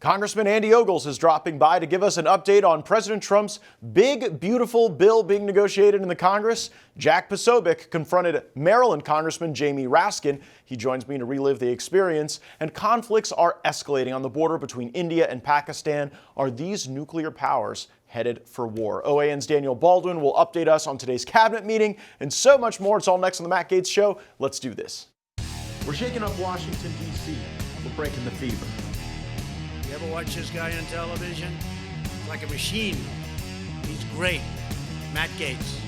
Congressman Andy Ogles is dropping by to give us an update on President Trump's big, beautiful bill being negotiated in the Congress. Jack Posobiec confronted Maryland Congressman Jamie Raskin. He joins me to relive the experience. And conflicts are escalating on the border between India and Pakistan. Are these nuclear powers headed for war? OAN's Daniel Baldwin will update us on today's cabinet meeting and so much more. It's all next on the Matt Gaetz Show. Let's do this. We're shaking up Washington, D.C. We're breaking the fever. You ever watch this guy on television? He's like a machine. He's great. Matt Gaetz.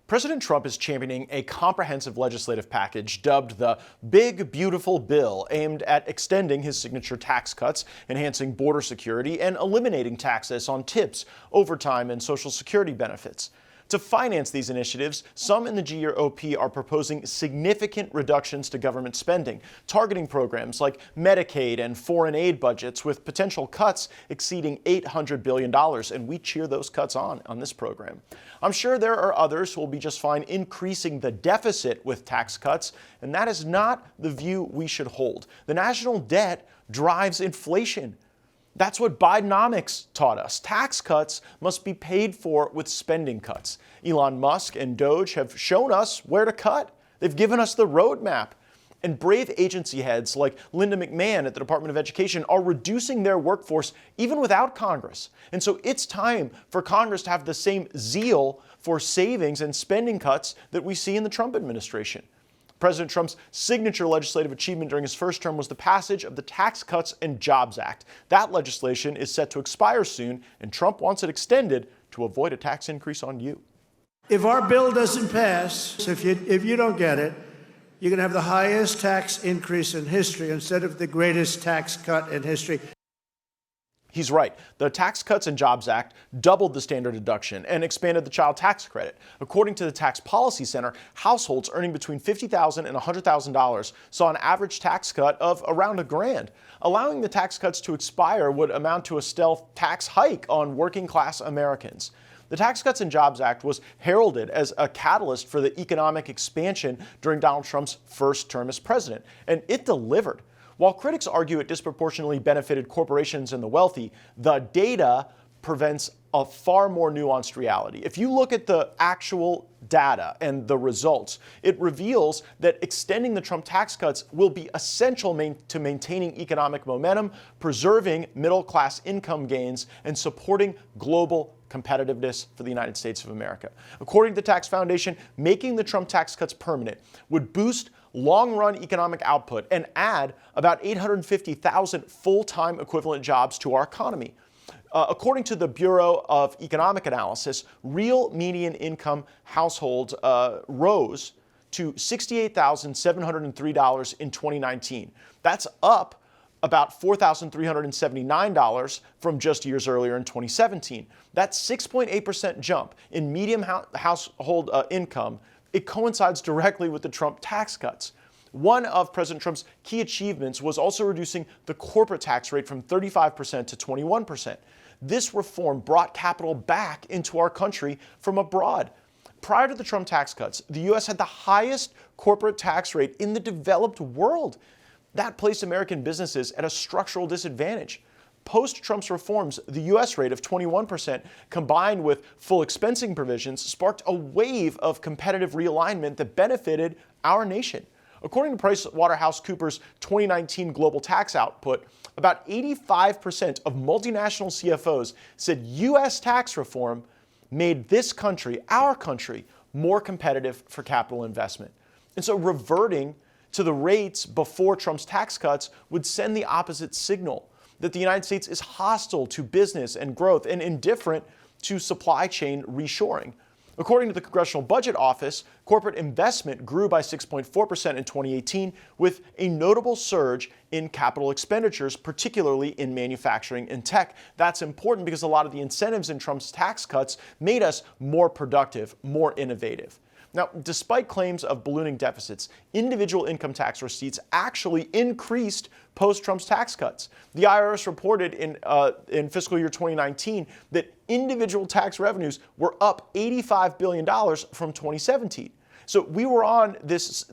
President Trump is championing a comprehensive legislative package dubbed the Big Beautiful Bill, aimed at extending his signature tax cuts, enhancing border security, and eliminating taxes on tips, overtime, and Social Security benefits. To finance these initiatives, some in the GOP are proposing significant reductions to government spending, targeting programs like Medicaid and foreign aid budgets with potential cuts exceeding $800 billion, and we cheer those cuts on this program. I'm sure there are others who will be just fine increasing the deficit with tax cuts, and that is not the view we should hold. The national debt drives inflation. That's what Bidenomics taught us. Tax cuts must be paid for with spending cuts. Elon Musk and Doge have shown us where to cut. They've given us the roadmap. And brave agency heads like Linda McMahon at the Department of Education are reducing their workforce even without Congress. And so it's time for Congress to have the same zeal for savings and spending cuts that we see in the Trump administration. President Trump's signature legislative achievement during his first term was the passage of the Tax Cuts and Jobs Act. That legislation is set to expire soon, and Trump wants it extended to avoid a tax increase on you. If our bill doesn't pass, if you don't get it, you're going to have the highest tax increase in history instead of the greatest tax cut in history. He's right. The Tax Cuts and Jobs Act doubled the standard deduction and expanded the child tax credit. According to the Tax Policy Center, households earning between $50,000 and $100,000 saw an average tax cut of around $1,000. Allowing the tax cuts to expire would amount to a stealth tax hike on working-class Americans. The Tax Cuts and Jobs Act was heralded as a catalyst for the economic expansion during Donald Trump's first term as president, and it delivered. While critics argue it disproportionately benefited corporations and the wealthy, the data presents a far more nuanced reality. If you look at the actual data and the results, it reveals that extending the Trump tax cuts will be essential to maintaining economic momentum, preserving middle-class income gains, and supporting global competitiveness for the United States of America. According to the Tax Foundation, making the Trump tax cuts permanent would boost long-run economic output and add about 850,000 full-time equivalent jobs to our economy. According to the Bureau of Economic Analysis, real median income households rose to $68,703 in 2019. That's up about $4,379 from just years earlier in 2017. That 6.8% jump in median household income, it coincides directly with the Trump tax cuts. One of President Trump's key achievements was also reducing the corporate tax rate from 35% to 21%. This reform brought capital back into our country from abroad. Prior to the Trump tax cuts, the U.S. had the highest corporate tax rate in the developed world. That placed American businesses at a structural disadvantage. Post-Trump's reforms, the U.S. rate of 21%, combined with full expensing provisions, sparked a wave of competitive realignment that benefited our nation. According to PricewaterhouseCoopers' 2019 global tax output, about 85% of multinational CFOs said U.S. tax reform made this country, our country, more competitive for capital investment. And so reverting to the rates before Trump's tax cuts would send the opposite signal, that the United States is hostile to business and growth and indifferent to supply chain reshoring. According to the Congressional Budget Office, corporate investment grew by 6.4% in 2018, with a notable surge in capital expenditures, particularly in manufacturing and tech. That's important because a lot of the incentives in Trump's tax cuts made us more productive, more innovative. Now, despite claims of ballooning deficits, individual income tax receipts actually increased post-Trump's tax cuts. The IRS reported in fiscal year 2019 that individual tax revenues were up $85 billion from 2017. So we were on this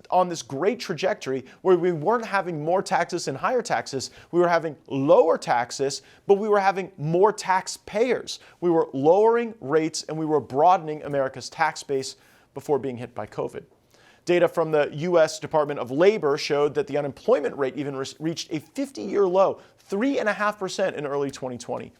great trajectory where we weren't having more taxes and higher taxes. We were having lower taxes, but we were having more taxpayers. We were lowering rates and we were broadening America's tax base before being hit by COVID. Data from the U.S. Department of Labor showed that the unemployment rate even reached a 50-year low, 3.5% in early 2020.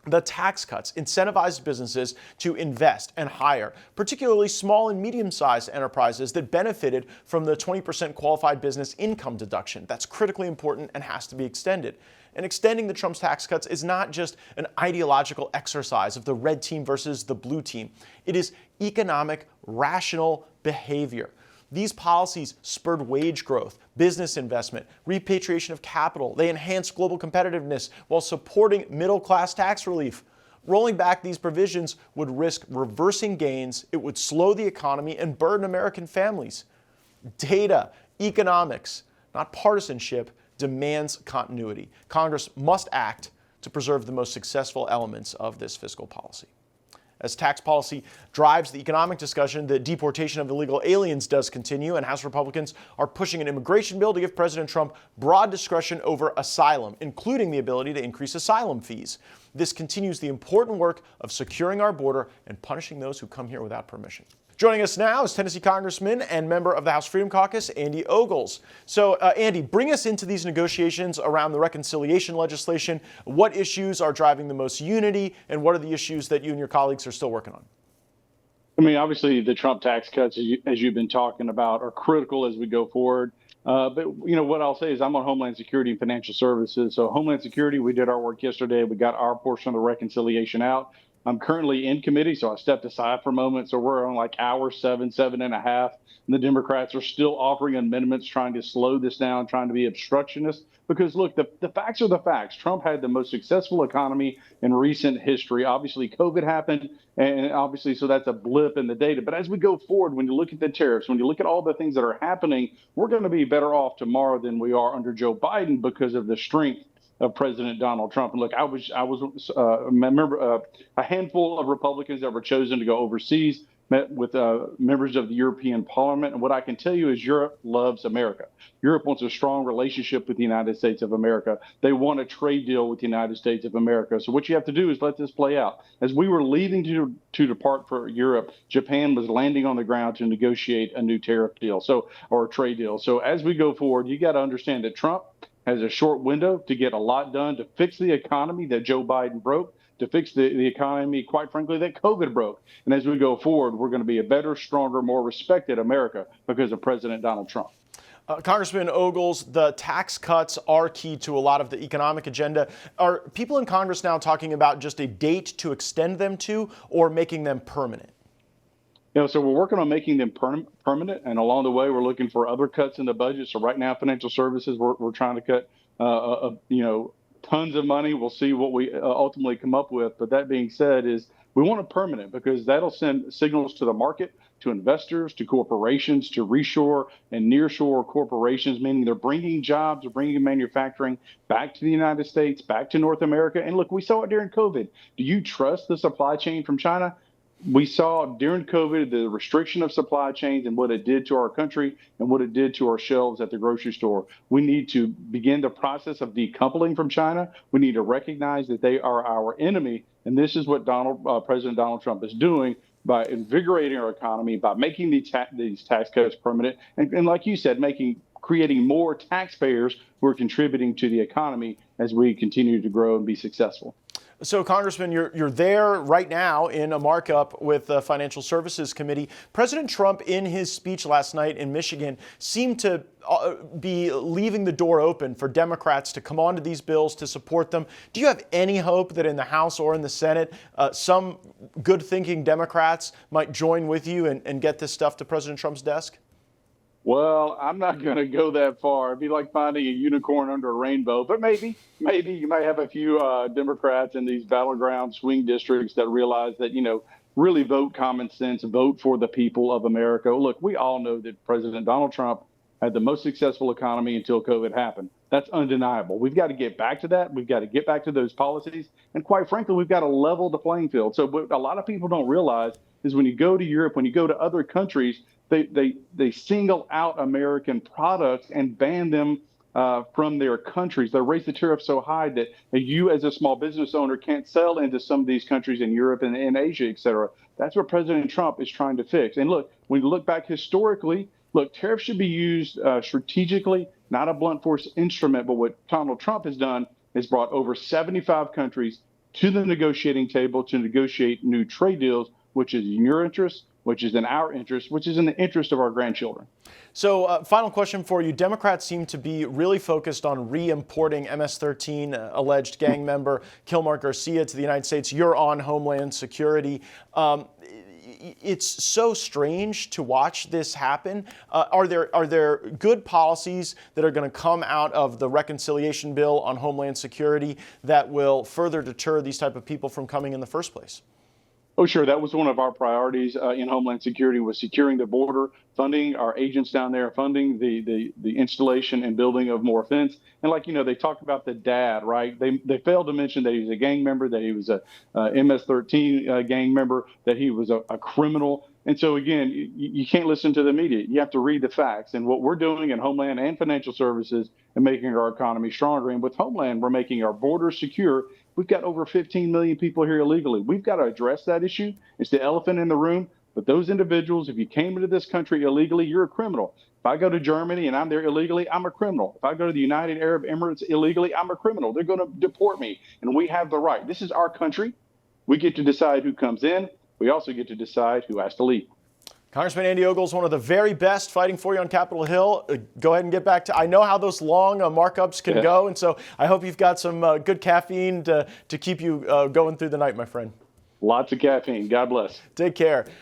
The tax cuts incentivized businesses to invest and hire, particularly small and medium-sized enterprises that benefited from the 20% qualified business income deduction. That's critically important and has to be extended. And extending the Trump's tax cuts is not just an ideological exercise of the red team versus the blue team. It is economic, rational behavior. These policies spurred wage growth, business investment, repatriation of capital. They enhanced global competitiveness while supporting middle-class tax relief. Rolling back these provisions would risk reversing gains, it would slow the economy and burden American families. Data, economics, not partisanship, demands continuity. Congress must act to preserve the most successful elements of this fiscal policy. As tax policy drives the economic discussion, the deportation of illegal aliens does continue, and House Republicans are pushing an immigration bill to give President Trump broad discretion over asylum, including the ability to increase asylum fees. This continues the important work of securing our border and punishing those who come here without permission. Joining us now is Tennessee Congressman and member of the House Freedom Caucus, Andy Ogles. So, Andy, bring us into these negotiations around the reconciliation legislation. What issues are driving the most unity, and what are the issues that you and your colleagues are still working on? I mean, obviously, the Trump tax cuts, as you've been talking about, are critical as we go forward. But, you know, what I'll say is I'm on Homeland Security and Financial Services. So Homeland Security, we did our work yesterday. We got our portion of the reconciliation out. I'm currently in committee, so I stepped aside for a moment. So we're on like hour 7.5. And the Democrats are still offering amendments, trying to slow this down, trying to be obstructionist. Because, look, the facts are the facts. Trump had the most successful economy in recent history. Obviously, COVID happened, and obviously, so that's a blip in the data. But as we go forward, when you look at the tariffs, when you look at all the things that are happening, we're going to be better off tomorrow than we are under Joe Biden because of the strength of President Donald Trump. And look, I was remember a handful of Republicans that were chosen to go overseas, met with members of the European Parliament. And what I can tell you is Europe loves America. Europe wants a strong relationship with the United States of America. They want a trade deal with the United States of America. So what you have to do is let this play out. As we were leaving to depart for Europe, Japan was landing on the ground to negotiate a new tariff deal, or a trade deal. So as we go forward, you got to understand that Trump has a short window to get a lot done to fix the economy that Joe Biden broke, to fix the economy, quite frankly, that COVID broke. And as we go forward, we're going to be a better, stronger, more respected America because of President Donald Trump. Congressman Ogles, the tax cuts are key to a lot of the economic agenda. Are people in Congress now talking about just a date to extend them to, or making them permanent? You know, so we're working on making them permanent, and along the way, we're looking for other cuts in the budget. So right now, financial services, we're trying to cut, tons of money. We'll see what we ultimately come up with. But that being said, is we want it permanent because that'll send signals to the market, to investors, to corporations, to reshore and nearshore corporations, meaning they're bringing jobs, they're bringing manufacturing back to the United States, back to North America. And look, we saw it during COVID. Do you trust the supply chain from China? We saw during COVID the restriction of supply chains and what it did to our country and what it did to our shelves at the grocery store. We need to begin the process of decoupling from China. We need to recognize that they are our enemy. And this is what President Donald Trump is doing by invigorating our economy, by making these tax cuts permanent. And like you said, creating more taxpayers who are contributing to the economy as we continue to grow and be successful. So, Congressman, you're there right now in a markup with the Financial Services Committee. President Trump, in his speech last night in Michigan, seemed to be leaving the door open for Democrats to come onto these bills, to support them. Do you have any hope that in the House or in the Senate, some good-thinking Democrats might join with you and get this stuff to President Trump's desk? Well, I'm not going to go that far. It'd be like finding a unicorn under a rainbow. But maybe you might have a few Democrats in these battleground swing districts that realize that, really vote common sense, vote for the people of America. Look, we all know that President Donald Trump had the most successful economy until COVID happened. That's undeniable. We've got to get back to that. We've got to get back to those policies. And quite frankly, we've got to level the playing field. So what a lot of people don't realize is when you go to Europe, when you go to other countries, they single out American products and ban them from their countries. They raise the tariff so high that you, as a small business owner, can't sell into some of these countries in Europe and in Asia, et cetera. That's what President Trump is trying to fix. And look, when you look back historically, look, tariffs should be used strategically, not a blunt force instrument. But what Donald Trump has done is brought over 75 countries to the negotiating table to negotiate new trade deals, which is in your interest, which is in our interest, which is in the interest of our grandchildren. So final question for you. Democrats seem to be really focused on re-importing MS-13 alleged gang member Kilmar Garcia to the United States. You're on Homeland Security. It's so strange to watch this happen. Are there good policies that are going to come out of the reconciliation bill on Homeland Security that will further deter these type of people from coming in the first place? Oh, sure. That was one of our priorities in Homeland Security, was securing the border, funding our agents down there, funding the installation and building of more fence. And like, they talk about the dad, right? They failed to mention that he was a gang member, that he was a MS-13 gang member, that he was a criminal. And so, again, you can't listen to the media. You have to read the facts. And what we're doing in Homeland and Financial Services and making our economy stronger. And with Homeland, we're making our borders secure. We've got over 15 million people here illegally. We've got to address that issue. It's the elephant in the room. But those individuals, if you came into this country illegally, you're a criminal. If I go to Germany and I'm there illegally, I'm a criminal. If I go to the United Arab Emirates illegally, I'm a criminal. They're going to deport me. And we have the right. This is our country. We get to decide who comes in. We also get to decide who has to leave. Congressman Andy Ogles, one of the very best fighting for you on Capitol Hill. Go ahead and get back to, I know how those long markups can go, and so I hope you've got some good caffeine to keep you going through the night, my friend. Lots of caffeine. God bless. Take care.